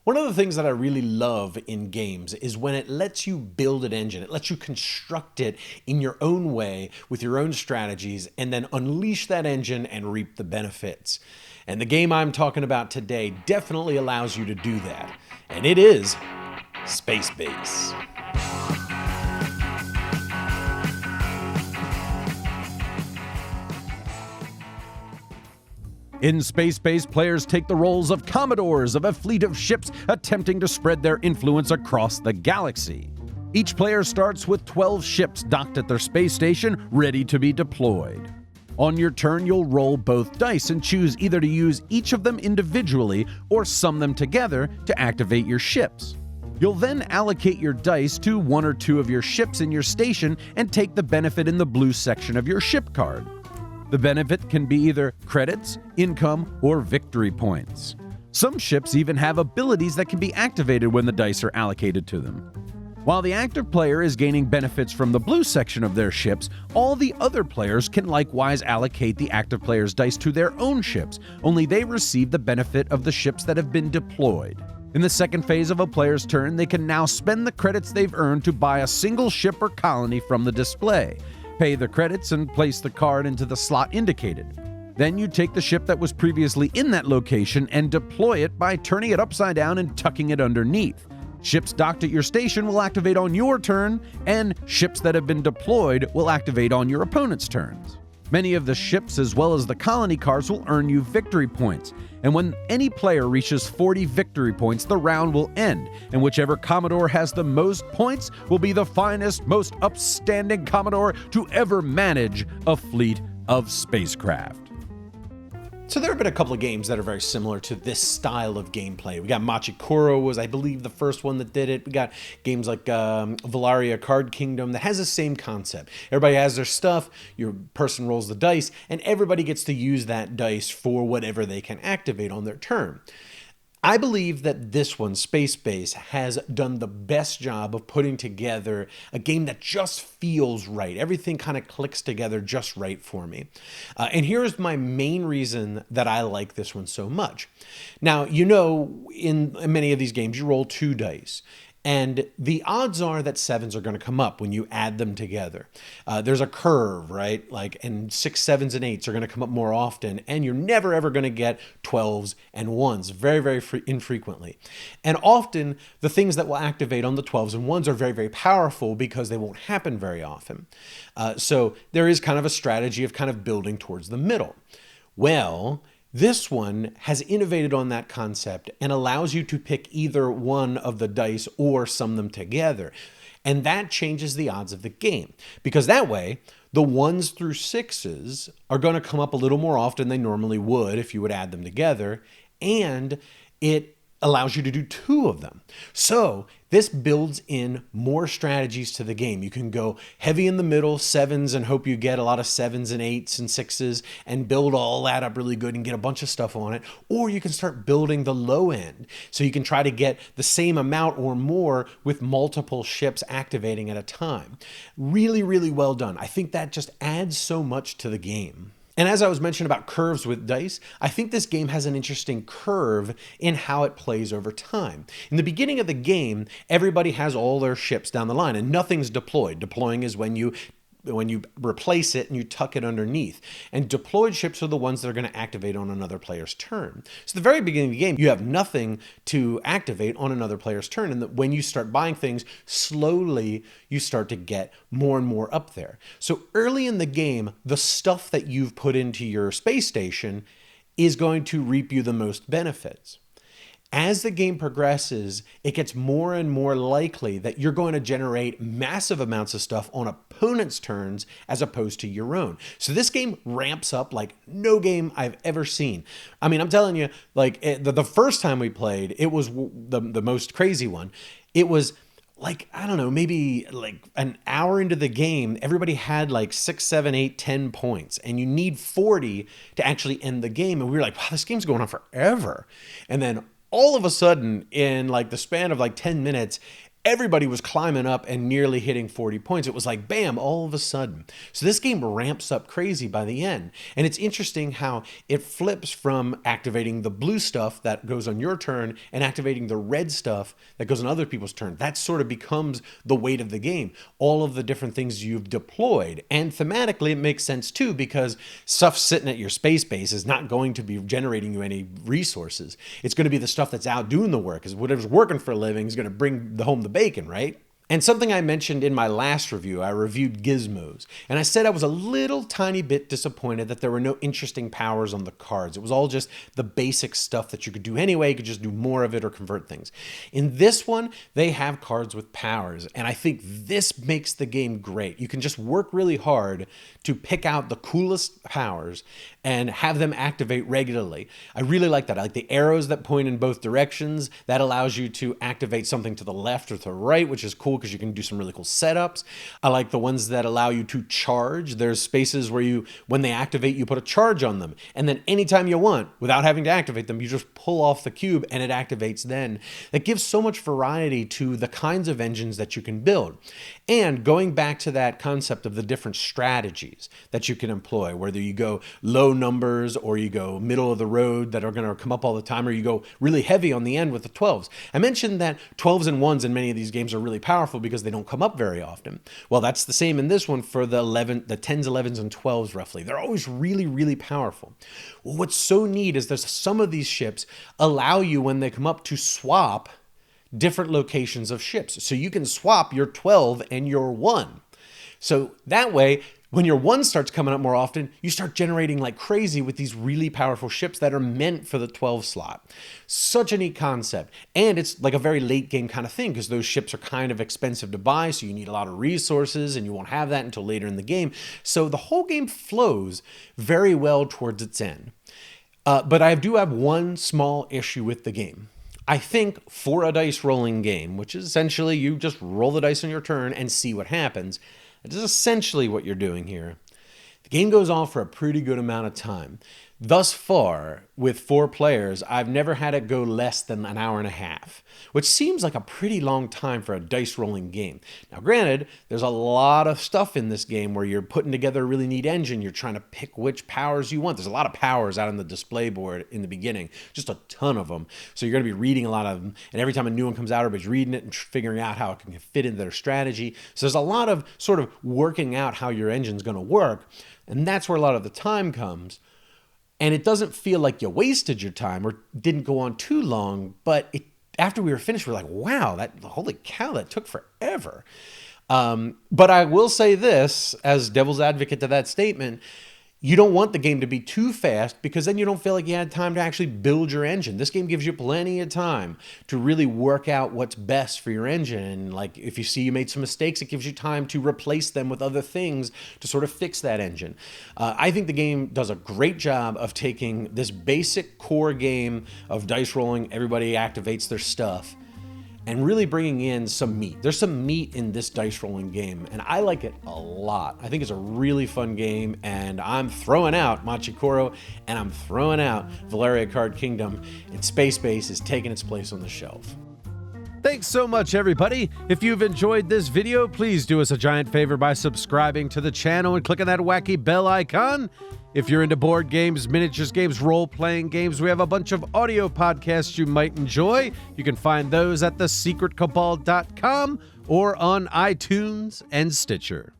One of the things that I really love in games is when it lets you build an engine. It lets you construct it in your own way with your own strategies and then unleash that engine and reap the benefits. And the game I'm talking about today definitely allows you to do that. And it is Space Base. In Space Base, players take the roles of commodores of a fleet of ships attempting to spread their influence across the galaxy. Each player starts with 12 ships docked at their space station, ready to be deployed. On your turn, you'll roll both dice and choose either to use each of them individually or sum them together to activate your ships. You'll then allocate your dice to one or two of your ships in your station and take the benefit in the blue section of your ship card. The benefit can be either credits, income, or victory points. Some ships even have abilities that can be activated when the dice are allocated to them. While the active player is gaining benefits from the blue section of their ships, all the other players can likewise allocate the active player's dice to their own ships, only they receive the benefit of the ships that have been deployed. In the second phase of a player's turn, they can now spend the credits they've earned to buy a single ship or colony from the display. Pay the credits and place the card into the slot indicated. Then you take the ship that was previously in that location and deploy it by turning it upside down and tucking it underneath. Ships docked at your station will activate on your turn, and ships that have been deployed will activate on your opponent's turns. Many of the ships as well as the colony cards will earn you victory points, and when any player reaches 40 victory points, the round will end, and whichever Commodore has the most points will be the finest, most upstanding Commodore to ever manage a fleet of spacecraft. So there have been a couple of games that are very similar to this style of gameplay. We got Machikoro was, I believe, the first one that did it. We got games like Valaria Card Kingdom that has the same concept. Everybody has their stuff, your person rolls the dice, and everybody gets to use that dice for whatever they can activate on their turn. I believe that this one, Space Base, has done the best job of putting together a game that just feels right. Everything kind of clicks together just right for me. And here's my main reason that I like this one so much. Now, you know, in many of these games, you roll 2 dice. And the odds are that 7s are going to come up when you add them together. There's a curve, right? And 6, 7s, and 8s are going to come up more often. And you're never, ever going to get 12s and 1s, very, very infrequently. And often, the things that will activate on the 12s and 1s are very, very powerful because they won't happen very often. So there is kind of a strategy of kind of building towards the middle. Well, this one has innovated on that concept and allows you to pick either one of the dice or sum them together. And that changes the odds of the game, because that way the 1s through 6s are going to come up a little more often than they normally would if you would add them together. And it allows you to do 2 of them. So this builds in more strategies to the game. You can go heavy in the middle, 7s, and hope you get a lot of 7s and 8s and 6s and build all that up really good and get a bunch of stuff on it. Or you can start building the low end. So you can try to get the same amount or more with multiple ships activating at a time. Really, really well done. I think that just adds so much to the game. And as I was mentioning about curves with dice, I think this game has an interesting curve in how it plays over time. In the beginning of the game, everybody has all their ships down the line and nothing's deployed. Deploying is when you replace it and you tuck it underneath. And deployed ships are the ones that are going to activate on another player's turn. So at the very beginning of the game, you have nothing to activate on another player's turn. And when you start buying things, slowly you start to get more and more up there. So early in the game, the stuff that you've put into your space station is going to reap you the most benefits. As the game progresses, it gets more and more likely that you're going to generate massive amounts of stuff on opponents' turns as opposed to your own. So this game ramps up like no game I've ever seen. I mean, I'm telling you, the first time we played, it was the most crazy one. It was I don't know, maybe an hour into the game, everybody had 6, 7, 8, 10 points, and you need 40 to actually end the game. And we were like, wow, this game's going on forever. And then all of a sudden, in the span of 10 minutes, everybody was climbing up and nearly hitting 40 points. It was like, bam, all of a sudden. So this game ramps up crazy by the end. And it's interesting how it flips from activating the blue stuff that goes on your turn and activating the red stuff that goes on other people's turn. That sort of becomes the weight of the game. All of the different things you've deployed. And thematically, it makes sense too, because stuff sitting at your space base is not going to be generating you any resources. It's going to be the stuff that's out doing the work, because whatever's working for a living is going to bring home the bacon, right? And something I mentioned in my last review, I reviewed gizmos, and I said I was a little tiny bit disappointed that there were no interesting powers on the cards. It was all just the basic stuff that you could do anyway. You could just do more of it or convert things. In this one, they have cards with powers, and I think this makes the game great. You can just work really hard to pick out the coolest powers and have them activate regularly. I really like that. I like the arrows that point in both directions. That allows you to activate something to the left or to the right, which is cool because you can do some really cool setups. I like the ones that allow you to charge. There's spaces where you, when they activate, you put a charge on them. And then anytime you want, without having to activate them, you just pull off the cube and it activates then. That gives so much variety to the kinds of engines that you can build. And going back to that concept of the different strategies that you can employ, whether you go low numbers or you go middle of the road that are going to come up all the time, or you go really heavy on the end with the 12s. I mentioned that 12s and 1s in many of these games are really powerful because they don't come up very often. Well, that's the same in this one for the 10s, 11s, and 12s roughly. They're always really, really powerful. Well, what's so neat is there's some of these ships allow you, when they come up, to swap different locations of ships. So you can swap your 12 and your 1. So that way, when your 1 starts coming up more often, you start generating like crazy with these really powerful ships that are meant for the 12 slot. Such a neat concept. And it's like a very late game kind of thing, because those ships are kind of expensive to buy, so you need a lot of resources, and you won't have that until later in the game. So the whole game flows very well towards its end. But I do have one small issue with the game. I think for a dice rolling game, which is essentially you just roll the dice on your turn and see what happens, that is essentially what you're doing here. The game goes on for a pretty good amount of time. Thus far, with 4 players, I've never had it go less than an hour and a half, which seems like a pretty long time for a dice rolling game. Now, granted, there's a lot of stuff in this game where you're putting together a really neat engine. You're trying to pick which powers you want. There's a lot of powers out on the display board in the beginning, just a ton of them. So you're going to be reading a lot of them. And every time a new one comes out, everybody's reading it and figuring out how it can fit into their strategy. So there's a lot of sort of working out how your engine's going to work. And that's where a lot of the time comes. And it doesn't feel like you wasted your time or didn't go on too long, but after we were finished, we're like, wow, holy cow, that took forever. But I will say this, as devil's advocate to that statement, you don't want the game to be too fast, because then you don't feel like you had time to actually build your engine. This game gives you plenty of time to really work out what's best for your engine. And like, if you see you made some mistakes, it gives you time to replace them with other things to sort of fix that engine. I think the game does a great job of taking this basic core game of dice rolling, everybody activates their stuff, and really bringing in some meat. There's some meat in this dice rolling game, and I like it a lot. I think it's a really fun game, and I'm throwing out Machikoro, and I'm throwing out Valeria Card Kingdom, and Space Base is taking its place on the shelf. Thanks so much, everybody. If you've enjoyed this video, please do us a giant favor by subscribing to the channel and clicking that wacky bell icon. If you're into board games, miniatures games, role-playing games, we have a bunch of audio podcasts you might enjoy. You can find those at thesecretcabal.com or on iTunes and Stitcher.